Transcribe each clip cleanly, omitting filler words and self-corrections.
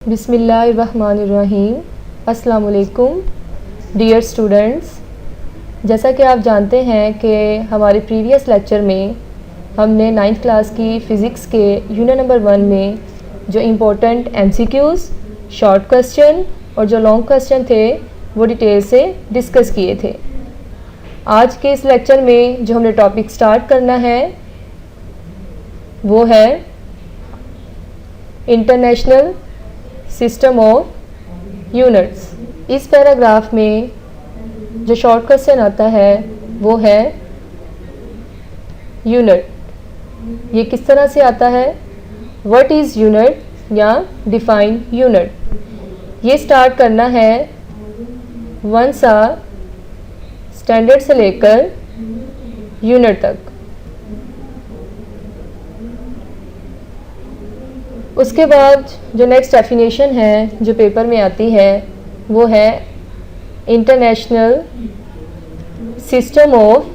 बिस्मिल्लाहिर्रहमानिर्रहीम। अस्सलाम वालेकुम डियर स्टूडेंट्स, जैसा कि आप जानते हैं कि हमारे प्रीवियस लेक्चर में हमने 9th क्लास की फ़िज़िक्स के यूनिट नंबर 1 में जो इम्पोर्टेंट MCQs, शॉर्ट क्वेश्चन और जो लॉन्ग क्वेश्चन थे वो डिटेल से डिस्कस किए थे। आज के इस लेक्चर में जो हमने टॉपिक स्टार्ट करना है वो है इंटरनेशनल सिस्टम ऑफ यूनिट्स। इस पैराग्राफ में जो शॉर्ट क्वेश्चन आता है वो है यूनिट। ये किस तरह से आता है? व्हाट इज़ यूनिट या डिफाइन यूनिट। ये स्टार्ट करना है 1 सा स्टैंडर्ड से लेकर यूनिट तक। उसके बाद जो नेक्स्ट डेफिनेशन है जो पेपर में आती है वो है इंटरनेशनल सिस्टम ऑफ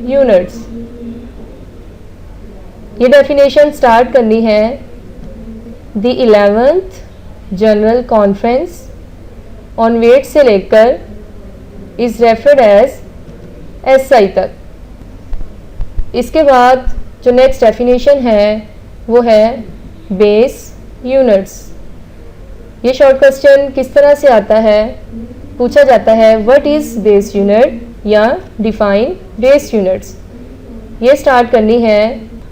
यूनिट्स। ये डेफिनेशन स्टार्ट करनी है the 11th general conference on weight से लेकर इज़ रेफर्ड एज SI तक। इसके बाद जो नेक्स्ट डेफिनेशन है वो है बेस यूनिट्स। ये शॉर्ट क्वेश्चन किस तरह से आता है? पूछा जाता है व्हाट इज़ बेस यूनिट या डिफाइन बेस यूनिट्स। ये स्टार्ट करनी है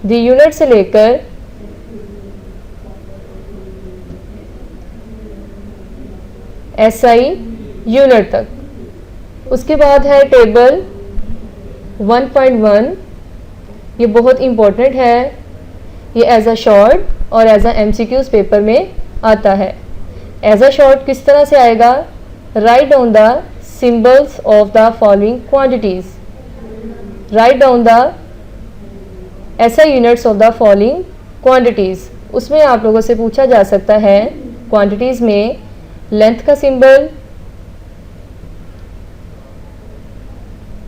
द यूनिट से लेकर SI यूनिट तक। उसके बाद है टेबल 1.1। ये बहुत इम्पोर्टेंट है। ये एज अ शॉर्ट और एज अ MCQs पेपर में आता है। एज अ शॉर्ट किस तरह से आएगा? Write down the symbols of the following quantities. Write down the SI units of the following quantities. उसमें आप लोगों से पूछा जा सकता है क्वांटिटीज में लेंथ का सिंबल,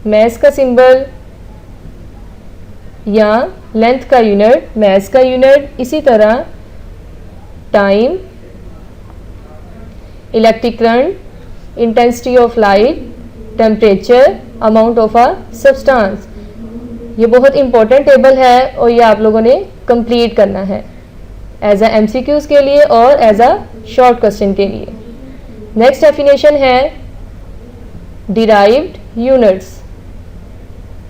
मैस का सिंबल या लेंथ का यूनिट, मैस का यूनिट, इसी तरह time, electric current, intensity of light, temperature, amount of a substance. ये बहुत इंपॉर्टेंट टेबल है और ये आप लोगों ने कंप्लीट करना है एज अ MCQs के लिए और एज अ शॉर्ट क्वेश्चन के लिए। नेक्स्ट डेफिनेशन है डिराइव्ड यूनिट्स।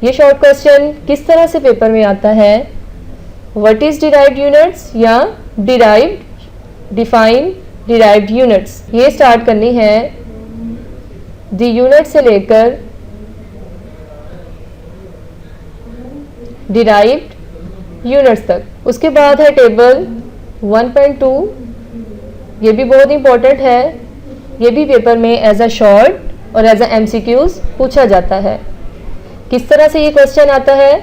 ये शॉर्ट क्वेश्चन किस तरह से पेपर में आता है? व्हाट इज डिराइव्ड यूनिट्स या डिराइव्ड डिफाइन डिराइव्ड यूनिट्स। ये स्टार्ट करनी है द यूनिट से लेकर डिराइव्ड यूनिट्स तक। उसके बाद है टेबल 1.2। ये भी बहुत इंपॉर्टेंट है। ये भी पेपर में एज अ शॉर्ट और एज अ MCQs पूछा जाता है। किस तरह से ये क्वेश्चन आता है?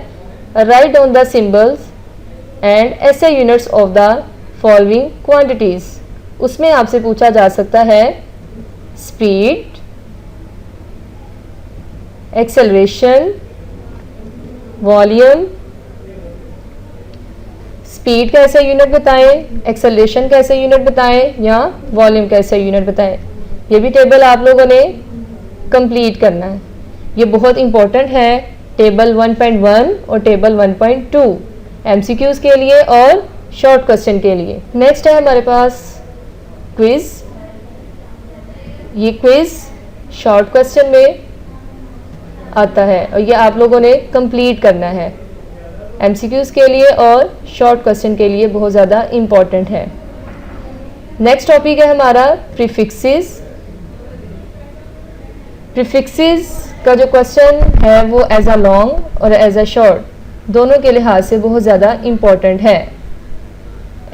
Write down the symbols and SI units of the following quantities. उसमें आपसे पूछा जा सकता है स्पीड, एक्सेलरेशन, वॉल्यूम। स्पीड का SI यूनिट बताएं, एक्सेलरेशन का SI यूनिट बताएं या वॉल्यूम का SI यूनिट बताएं। ये भी टेबल आप लोगों ने कंप्लीट करना है। ये बहुत इंपॉर्टेंट है टेबल 1.1 और टेबल 1.2 MCQs के लिए और शॉर्ट क्वेश्चन के लिए। नेक्स्ट है हमारे पास क्विज। ये क्विज शॉर्ट क्वेश्चन में आता है और ये आप लोगों ने कंप्लीट करना है। MCQs के लिए और शॉर्ट क्वेश्चन के लिए बहुत ज़्यादा इम्पॉर्टेंट है। नेक्स्ट टॉपिक है हमारा प्रीफिक्सेस। प्रीफिक्सेस का जो क्वेश्चन है वो एज अ लॉन्ग और एज अ शॉर्ट दोनों के लिहाज से बहुत ज़्यादा इम्पॉर्टेंट है।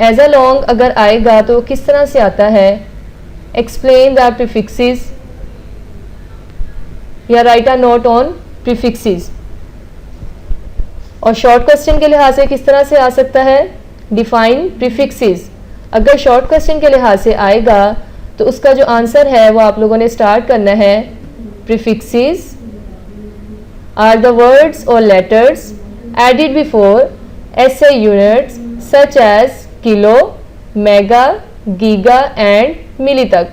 एज अ लॉन्ग अगर आएगा तो किस तरह से आता है? एक्सप्लेन द प्रीफिक्सेस या right a note on prefixes. और शॉर्ट क्वेश्चन के लिहाज से किस तरह से आ सकता है? Define prefixes. अगर शॉर्ट क्वेश्चन के लिहाज से आएगा तो उसका जो आंसर है वो आप लोगों ने स्टार्ट करना है prefixes are the words or letters added before SI units such as kilo, mega, giga and मिली तक।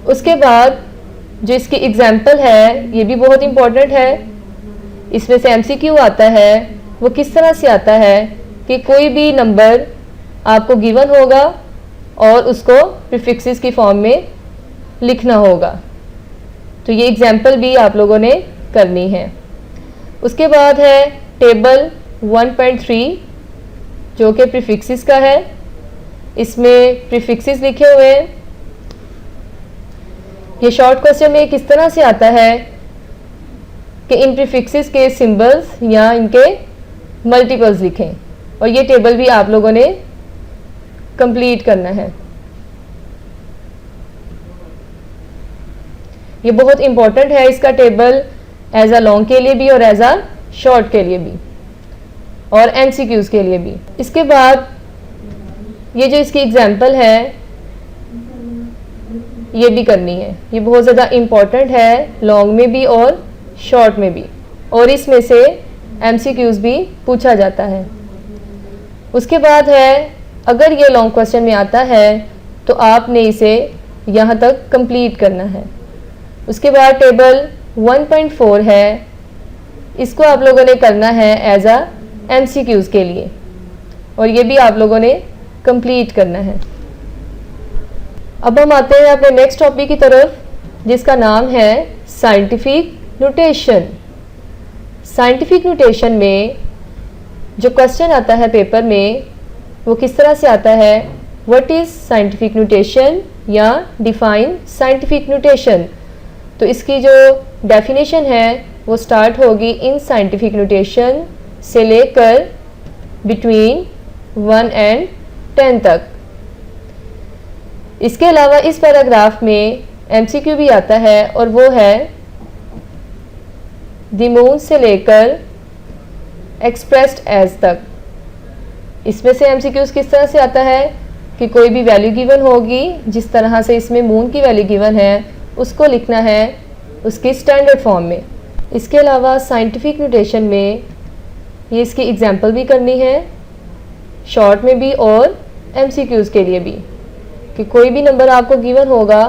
उसके बाद जो इसकी एग्जाम्पल है ये भी बहुत इम्पोर्टेंट है। इसमें से एमसीक्यू आता है, वो किस तरह से आता है कि कोई भी नंबर आपको गिवन होगा और उसको प्रीफिक्सेस की फॉर्म में लिखना होगा। तो ये एग्जाम्पल भी आप लोगों ने करनी है। उसके बाद है टेबल 1.3 जो कि प्रीफिक्सेस का है। इसमें प्रीफिक्सेस लिखे हुए हैं। ये शॉर्ट क्वेश्चन में किस तरह से आता है कि इन प्रीफिक्सेस के सिंबल्स या इनके मल्टीपल्स लिखें, और ये टेबल भी आप लोगों ने कंप्लीट करना है। ये बहुत इंपॉर्टेंट है इसका टेबल, एज अ लॉन्ग के लिए भी और एज अ शॉर्ट के लिए भी और एमसीक्यूज के लिए भी। इसके बाद ये जो इसकी एग्जाम्पल है ये भी करनी है। ये बहुत ज़्यादा इम्पॉर्टेंट है लॉन्ग में भी और शॉर्ट में भी, और इसमें से एमसीक्यूज भी पूछा जाता है। उसके बाद है अगर ये लॉन्ग क्वेश्चन में आता है तो आपने इसे यहाँ तक कंप्लीट करना है। उसके बाद टेबल 1.4 है, इसको आप लोगों ने करना है एज अ एमसीक्यूज के लिए, और ये भी आप लोगों ने कंप्लीट करना है। अब हम आते हैं अपने नेक्स्ट टॉपिक की तरफ, जिसका नाम है साइंटिफिक नोटेशन। साइंटिफिक नोटेशन में जो क्वेश्चन आता है पेपर में वो किस तरह से आता है, व्हाट इज़ साइंटिफिक नोटेशन या डिफाइन साइंटिफिक नोटेशन। तो इसकी जो डेफिनेशन है वो स्टार्ट होगी इन साइंटिफिक नोटेशन से लेकर बिटवीन 1 and 10 तक। इसके अलावा इस पैराग्राफ में एमसीक्यू भी आता है, और वो है द मून से लेकर एक्सप्रेस्ड एज तक। इसमें से एमसीक्यूज किस तरह से आता है कि कोई भी वैल्यू गिवन होगी, जिस तरह से इसमें मून की वैल्यू गिवन है उसको लिखना है उसकी स्टैंडर्ड फॉर्म में। इसके अलावा साइंटिफिक नोटेशन में ये इसकी एग्जांपल भी करनी है, शॉर्ट में भी और एमसीक्यूज के लिए भी, कि कोई भी नंबर आपको गिवन होगा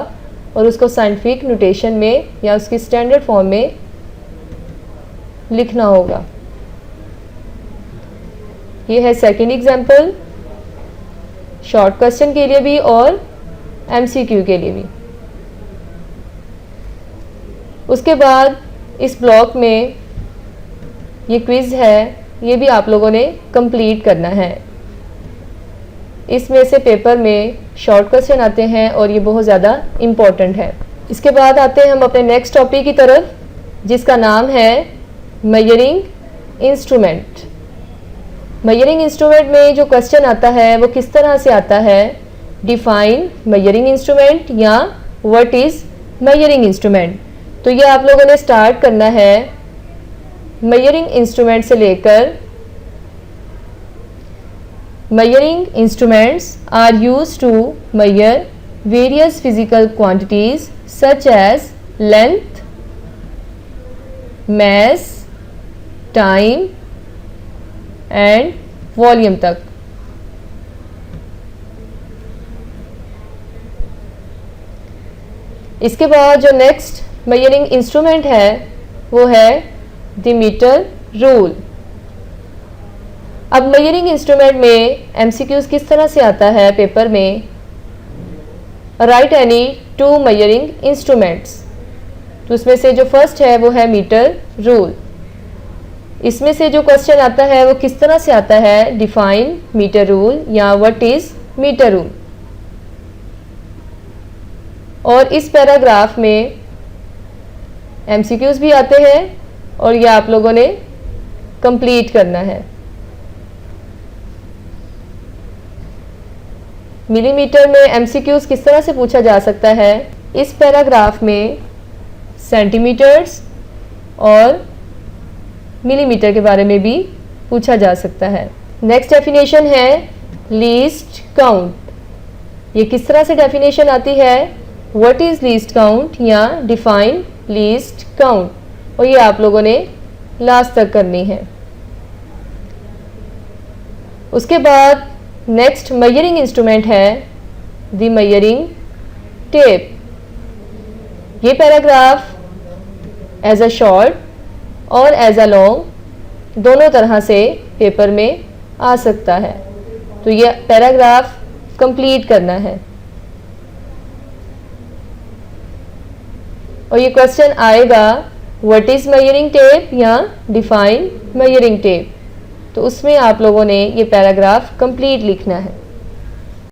और उसको साइंटिफिक नोटेशन में या उसकी स्टैंडर्ड फॉर्म में लिखना होगा। ये है सेकंड एग्जांपल, शॉर्ट क्वेश्चन के लिए भी और एमसीक्यू के लिए भी। उसके बाद इस ब्लॉक में ये क्विज है, ये भी आप लोगों ने कंप्लीट करना है। इसमें से पेपर में शॉर्ट क्वेश्चन आते हैं और ये बहुत ज़्यादा इम्पोर्टेंट है। इसके बाद आते हैं हम अपने नेक्स्ट टॉपिक की तरफ, जिसका नाम है मेजरिंग इंस्ट्रूमेंट। मेजरिंग इंस्ट्रूमेंट में जो क्वेश्चन आता है वो किस तरह से आता है, डिफाइन मेजरिंग इंस्ट्रूमेंट या व्हाट इज़ मेजरिंग इंस्ट्रूमेंट। तो ये आप लोगों ने स्टार्ट करना है मेजरिंग इंस्ट्रूमेंट से लेकर। Measuring instruments are used to measure various physical quantities such as length, mass, time and volume तक। इसके बाद जो नेक्स्ट मेजरिंग इंस्ट्रूमेंट है वो है द मीटर रूल। अब मेजरिंग इंस्ट्रूमेंट में एमसीक्यूज किस तरह से आता है पेपर में, right any two measuring instruments. तो उसमें से जो फर्स्ट है वो है मीटर रूल। इसमें से जो क्वेश्चन आता है वो किस तरह से आता है, डिफाइन मीटर रूल या व्हाट इज मीटर रूल। और इस पैराग्राफ में एमसीक्यूज भी आते हैं और ये आप लोगों ने कंप्लीट करना है। मिलीमीटर में एमसीक्यूज किस तरह से पूछा जा सकता है, इस पैराग्राफ में सेंटीमीटर्स और मिलीमीटर के बारे में भी पूछा जा सकता है। नेक्स्ट डेफिनेशन है लीस्ट काउंट। ये किस तरह से डेफिनेशन आती है, व्हाट इज लीस्ट काउंट या डिफाइन लीस्ट काउंट, और ये आप लोगों ने लास्ट तक करनी है। उसके बाद नेक्स्ट मेजरिंग इंस्ट्रूमेंट है द मेजरिंग टेप। ये पैराग्राफ एज अ शॉर्ट और एज अ लॉन्ग दोनों तरह से पेपर में आ सकता है, तो ये पैराग्राफ कंप्लीट करना है। और ये क्वेश्चन आएगा व्हाट इज मेजरिंग टेप या डिफाइन मेजरिंग टेप, तो उसमें आप लोगों ने ये पैराग्राफ कंप्लीट लिखना है।